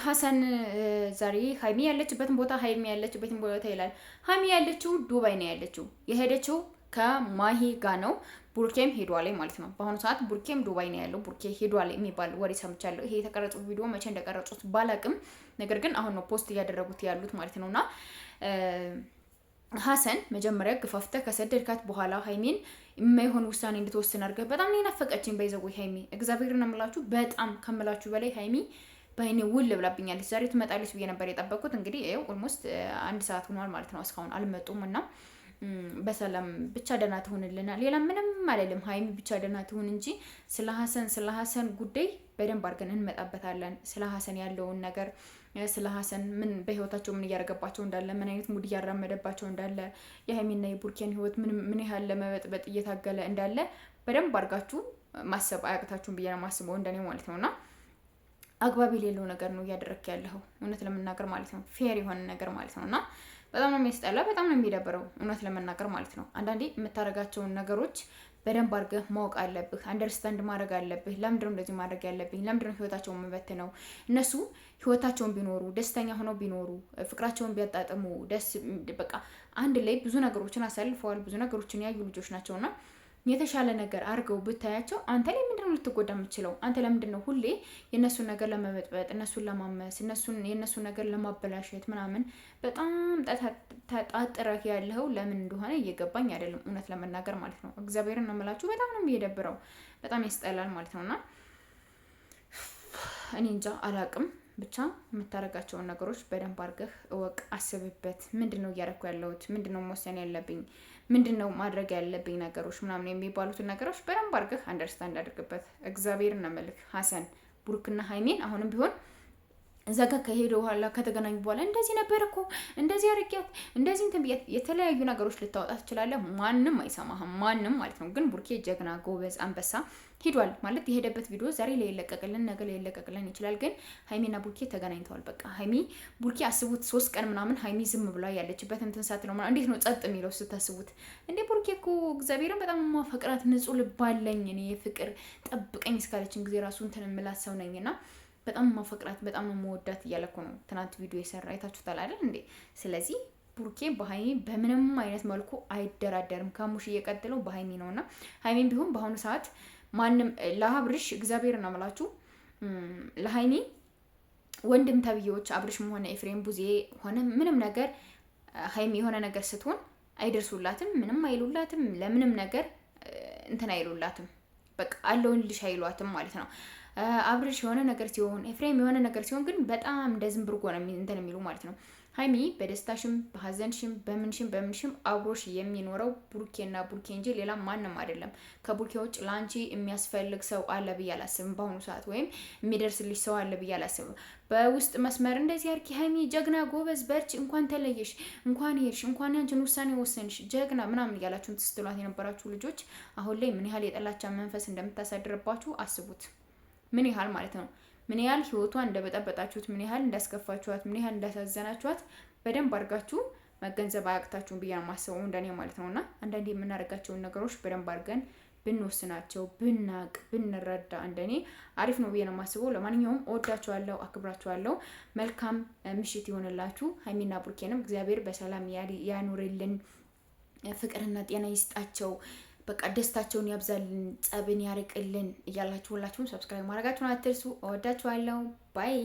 ሀሰን ዛሬ ሀይሚ ያለችበትን ቦታ ይላል። ሀይሚ ያለችው ዱባይ ነው ያለችው። የሄደችው ከማሂ ጋር ነው። ቡርኬም ሄዷል ማለት ነው። በአሁኑ ሰዓት ቡርኬም ዱባይ ነው ያለው። ቡርኬ ሄዷል የሚባል ወሬ ሰምቻለሁ። ይሄ የተቀረጹት ቪዲዮ መቼ እንደቀረጹት ባላቅም፣ ነገር ግን አሁን ነው ፖስት እያደረጉት ያሉት ማለት ነውና ሀሰን መጀመሪያ ግፋፍተህ ከሰደድካት በኋላ ሀይሚን የማይሆን ውሳኔ እንድትወስን አድርገህ በጣም ነው ናፈቀችኝ። በይዘው ሀይሚ እግዚአብሔርን እምላችሁ በጣም ከምላችሁ በላይ ሀይሚ በአይኔ ውል ብላብኛለች። ዛሬ ትመጣለች ብዬ ነበር የጠበቅኩት። እንግዲህ ይኸው ኦልሞስት 1 ሰዓት ሆኗል ማለት ነው። እስካሁን አልመጡም እና በሰላም ብቻ ደህና ትሆንልና ሌላ ምንም አልልም። ሀይሚ ብቻ ደህና ትሆን እንጂ ስለ ሀሰን ጉዳይ በደንብ አድርገን እንመጣበታለን። ስለ ሀሰን ያለውን ነገር፣ ስለ ሀሰን ምን በህይወታቸው ምን እያደረገባቸው እንዳለ፣ ምን አይነት ሙድ እያራመደባቸው እንዳለ፣ የሀይሚና የቡርኬን ህይወት ምን ያህል ለመበጥበጥ እየታገለ እንዳለ በደንብ አድርጋችሁ ማሰብ አያቅታችሁም ብዬ ነው ማስበው፣ እንደኔ ማለት ነውና አግባብ የሌለው ነገር ነው እያደረክ ያለው እውነት ለመናገር ማለት ነው። ፌር የሆነ ነገር ማለት ነውና በጣም ነው የሚያስጠላ፣ በጣም ነው የሚደብረው እውነት ለመናገር ማለት ነው። አንዳንዴ የምታደርጋቸውን ነገሮች በደንብ አድርገህ ማወቅ አለብህ፣ አንደርስታንድ ማድረግ አለብህ። ለምንድነው እንደዚህ ማድረግ ያለብኝ? ለምንድነው ህይወታቸውን የምበትነው? እነሱ ህይወታቸውን ቢኖሩ ደስተኛ ሆነው ቢኖሩ ፍቅራቸውን ቢያጣጥሙ ደስ በቃ አንድ ላይ ብዙ ነገሮችን አሳልፈዋል። ብዙ ነገሮችን ያዩ ልጆች ናቸውና የተሻለ ነገር አድርገው ብታያቸው አንተ ላይ ምንድነው ልትጎዳ የምችለው? አንተ ለምንድነው ሁሌ የእነሱን ነገር ለመበጥበጥ፣ እነሱን ለማመስ፣ የእነሱን ነገር ለማበላሸት ምናምን በጣም ተጣጥረህ ያለው ለምን እንደሆነ እየገባኝ አይደለም እውነት ለመናገር ማለት ነው። እግዚአብሔርን ነው የምላችሁ። በጣም ነው የሚደብረው፣ በጣም ያስጠላል ማለት ነውና እኔ እንጃ አላቅም። ብቻ የምታደርጋቸውን ነገሮች በደንብ አድርገህ እወቅ፣ አስብበት። ምንድነው እያደረኩ ያለሁት? ምንድነው መወሰን ያለብኝ? ምንድነው ማድረግ ያለብኝ ነገሮች ምናምን የሚባሉትን ነገሮች በደንብ አድርገህ አንደርስታንድ አድርግበት። እግዚአብሔርን ነው የምልህ። ሀሰን ቡርክና ሀይሜን አሁንም ቢሆን እዛ ጋር ከሄደ በኋላ ከተገናኙ በኋላ እንደዚህ ነበር እኮ እንደዚህ አድርጊያት እንደዚህ እንትን ብያት የተለያዩ ነገሮች ልታወጣ ትችላለህ። ማንም አይሰማህም፣ ማንም ማለት ነው። ግን ቡርኬ ጀግና፣ ጎበዝ፣ አንበሳ ሂዷል ማለት የሄደበት ቪዲዮ ዛሬ ላይ ይለቀቅልን፣ ነገ ላይ ይለቀቅልን ይችላል። ግን ሀይሚና ቡርኬ ተገናኝተዋል። በቃ ሀይሚ ቡርኬ አስቡት 3 ቀን ምናምን ሀይሚ ዝም ብላ ያለችበት እንትን ሳት ነው። እንዴት ነው ጸጥ የሚለው ስታስቡት? እንዴ ቡርኬ እኮ እግዚአብሔርን በጣም ማፈቅራት ንጹህ ልብ አለኝ እኔ ፍቅር ጠብቀኝ እስካለችን ጊዜ ራሱ እንትን የምላት ሰው ነኝና በጣም ማፈቅራት በጣም ነው መወዳት እያለኩ ነው ትናንት ቪዲዮ የሰራ አይታችሁታል አይደል እንዴ? ስለዚህ ቡርኬ በሀይሚ በምንም አይነት መልኩ አይደራደርም። ከሙሽ እየቀጥለው በሀይሚ ነውና ሀይሚም ቢሆን በአሁኑ ሰዓት ማንም ለአብርሽ እግዚአብሔር ነው የምላችሁ ለሀይሚ ወንድም ተብዬዎች አብርሽም ሆነ ኤፍሬም ቡዜ ሆነ ምንም ነገር ሀይሚ የሆነ ነገር ስትሆን አይደርሱላትም፣ ምንም አይሉላትም፣ ለምንም ነገር እንትን አይሉላትም። በቃ አለውን ልሽ አይሏትም ማለት ነው። አብርሽ የሆነ ነገር ሲሆን ኤፍሬም የሆነ ነገር ሲሆን ግን በጣም እንደዝም ብርጎ ነው እንትን የሚሉ ማለት ነው። ሀይሚ በደስታሽም በሀዘንሽም በምንሽም አብሮሽ የሚኖረው ቡርኬና ቡርኬ እንጂ ሌላ ማንም አይደለም። ከቡርኬ ውጭ ለአንቺ የሚያስፈልግ ሰው አለ ብዬ አላስብም በአሁኑ ሰዓት፣ ወይም የሚደርስልሽ ሰው አለ ብዬ አላስብም። በውስጥ መስመር እንደዚህ አርኪ ሀይሚ ጀግና፣ ጎበዝ፣ በርቺ፣ እንኳን ተለየሽ፣ እንኳን ሄድሽ፣ እንኳን ያንቺን ውሳኔ ወሰንሽ፣ ጀግና ምናምን እያላችሁን ስትሏት የነበራችሁ ልጆች አሁን ላይ ምን ያህል የጠላቻ መንፈስ እንደምታሳድርባችሁ አስቡት። ምን ያህል ማለት ነው። ምን ያህል ህይወቷን እንደበጠበጣችሁት፣ ምን ያህል እንዳስከፋችኋት፣ ምን ያህል እንዳሳዘናችኋት በደንብ አድርጋችሁ መገንዘብ አያቅታችሁም ብዬ ነው የማስበው እንደኔ ማለት ነውና አንዳንዴ የምናደርጋቸውን ነገሮች በደንብ አድርገን ብንወስናቸው፣ ብናቅ፣ ብንረዳ እንደኔ አሪፍ ነው ብዬ ነው የማስበው። ለማንኛውም እወዳችኋለሁ፣ አክብራችኋለሁ። መልካም ምሽት ይሆንላችሁ። ሀይሚና ቡርኬንም እግዚአብሔር በሰላም ያኑርልን፣ ፍቅርና ጤና ይስጣቸው። በቃ ደስታቸውን ያብዛልን፣ ጸብን ያርቅልን እያላችሁ ሁላችሁም ሰብስክራይብ ማድረጋችሁን አትርሱ። እወዳችኋለሁ። ባይ